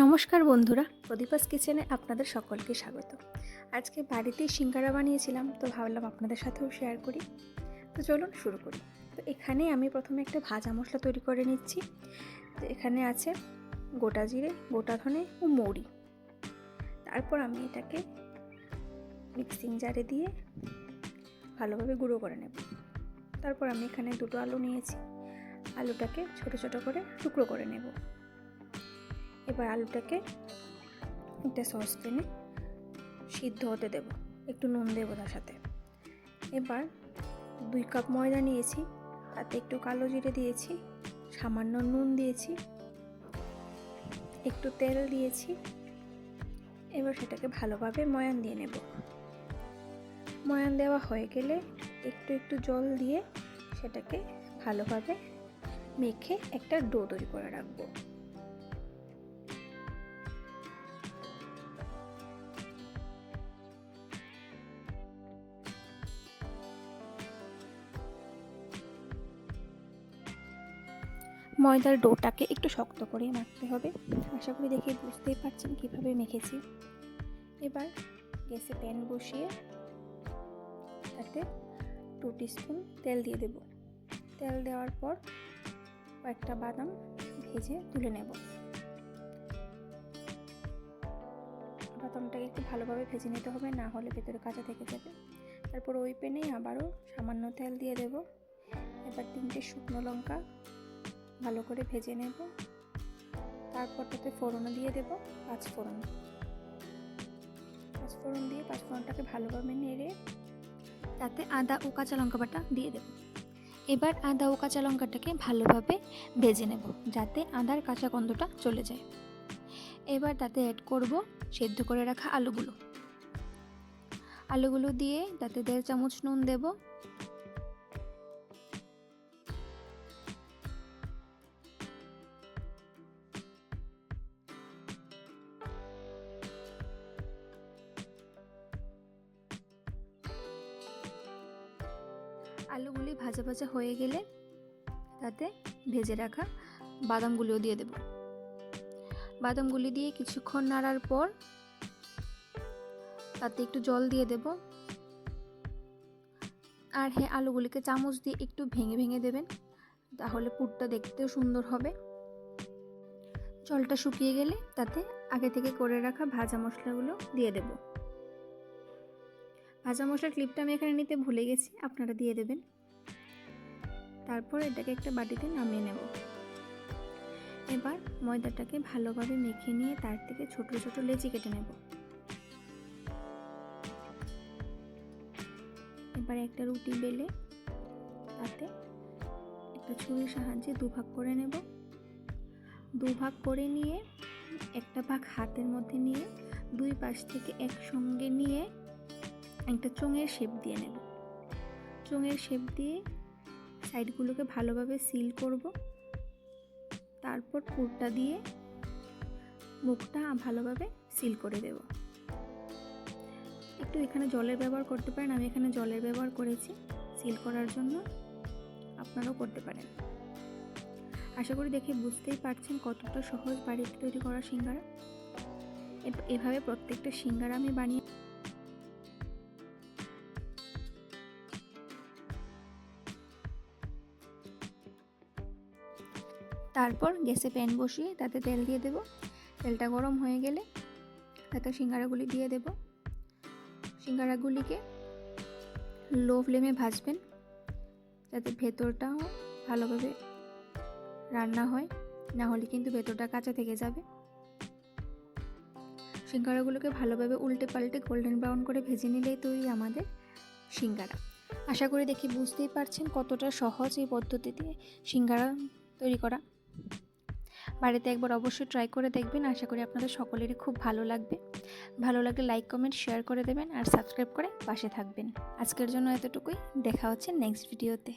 নমস্কার বন্ধুরা, প্রদীপাস কিচেনে আপনাদের সকলকে স্বাগত। আজকে বাড়িতেই সিঙ্গারা বানিয়েছিলাম, তো ভাবলাম আপনাদের সাথেও শেয়ার করি। তো চলুন শুরু করি। তো এখানে আমি প্রথমে একটা ভাজা মশলা তৈরি করে নিচ্ছি। তো এখানে আছে গোটা জিরে, গোটা ধনে ও মৌরি। তারপর আমি এটাকে মিক্সিং জারে দিয়ে ভালোভাবে গুঁড়ো করে নেব। তারপর আমি এখানে দুটো আলু নিয়েছি, আলুটাকে ছোট ছোট করে টুকরো করে নেব। এবার আলুটাকে একটা সসপ্যানে সিদ্ধ হতে দেব, একটু নুন দেবো তার সাথে। এবার 2 কাপ ময়দা নিয়েছি, তাতে একটু কালো জিরে দিয়েছি, সামান্য নুন দিয়েছি, একটু তেল দিয়েছি। এবার সেটাকে ভালোভাবে ময়ান দিয়ে নেব। ময়ান দেওয়া হয়ে গেলে একটু একটু জল দিয়ে সেটাকে ভালোভাবে মেখে একটা ডো তৈরি করে রাখবো। ময়দার ডোটাকে একটু শক্ত করে মাখতে হবে। আশা করি দেখে বুঝতেই পারছেন কীভাবে মেখেছি। এবার গ্যাসে প্যান বসিয়ে তাতে 2 টিস্পুন তেল দিয়ে দেব। তেল দেওয়ার পর কয়েকটা বাদাম ভেজে তুলে নেব। বাদামটাকে একটু ভালোভাবে ভেজে নিতে হবে, না হলে ভেতরে কাঁচা থেকে যাবে। তারপর ওই প্যানেই আবারও সামান্য তেল দিয়ে দেব। এবার 3টে শুকনো লঙ্কা ভালো করে ভেজে নেব। তারপর তাতে ফোড়ন দিয়ে দেব, 5 ফোড়ন দিয়ে 5 ফোড়নটাকে ভালোভাবে নেড়ে তাতে আদা ও কাঁচা লঙ্কা বাটা দিয়ে দেব। এবার আদা ও কাঁচা লঙ্কাটাকে ভালোভাবে ভেজে নেব, যাতে আদার কাঁচা গন্ধটা চলে যায়। এবার তাতে অ্যাড করব সেদ্ধ করে রাখা আলুগুলো দিয়ে তাতে 1.5 চামচ নুন দেব। আলুগুলি ভাজা ভাজা হয়ে গেলে তাতে ভেজে রাখা বাদামগুলিও দিয়ে দেব। বাদামগুলি দিয়ে কিছুক্ষণ নাড়ার পর তাতে একটু জল দিয়ে দেব। আর হ্যাঁ, আলুগুলিকে চামচ দিয়ে একটু ভেঙে ভেঙে দেবেন, তাহলে পুরটা দেখতেও সুন্দর হবে। জলটা শুকিয়ে গেলে তাতে আগে থেকে করে রাখা ভাজা মশলাগুলো দিয়ে দেব। ভাজা মশলার ক্লিপটা আমি এখানে নিতে ভুলে গেছি, আপনারা দিয়ে দেবেন। তারপর এটাকে একটা বাটিতে নামিয়ে নেব। এবার ময়দাটাকে ভালোভাবে মেখে নিয়ে তার থেকে ছোট ছোট লেচি কেটে নেব। এবার একটা রুটি বেলে তাতে একটা ছুরির সাহায্যে 2 ভাগ করে নেব। 2 ভাগ করে নিয়ে একটা ভাগ হাতের মধ্যে নিয়ে 2 পাশ থেকে একসঙ্গে নিয়ে একটা চোঙের শেপ দিয়ে নেব। চোঙের শেপ দিয়ে সাইডগুলোকে ভালোভাবে সিল করব। তারপর পুরটা দিয়ে মুখটা ভালোভাবে সিল করে দেব। একটু এখানে জলের ব্যবহার করতে পারেন, আমি এখানে জলের ব্যবহার করেছি সিল করার জন্য, আপনারাও করতে পারেন। আশা করি দেখে বুঝতেই পারছেন কতটা সহজ বাড়িতে তৈরি করা সিঙ্গারা। এভাবে প্রত্যেকটা সিঙ্গারা আমি বানিয়ে তারপর গ্যাসে প্যান বসিয়ে তাতে তেল দিয়ে দেব। তেলটা গরম হয়ে গেলে তাতে সিঙ্গারাগুলি দিয়ে দেব। সিঙ্গারাগুলিকে লো ফ্লেমে ভাজবেন, যাতে ভেতরটাও ভালোভাবে রান্না হয়, না হলে কিন্তু ভেতরটা কাঁচা থেকে যাবে। সিঙ্গারাগুলোকে ভালোভাবে উল্টে পাল্টে গোল্ডেন ব্রাউন করে ভেজে নিলেই তৈরি আমাদের সিঙ্গারা। আশা করি দেখে বুঝতেই পারছেন কতটা সহজ এই পদ্ধতিতে সিঙ্গারা তৈরি করা। বাড়িতে একবার অবশ্যই ট্রাই করে দেখবেন। আশা করি আপনাদের সকলেরই খুব ভালো লাগবে। ভালো লাগলে লাইক, কমেন্ট, শেয়ার করে দেবেন আর সাবস্ক্রাইব করে পাশে থাকবেন। আজকের জন্য এতটুকুই, দেখা হচ্ছে নেক্সট ভিডিওতে।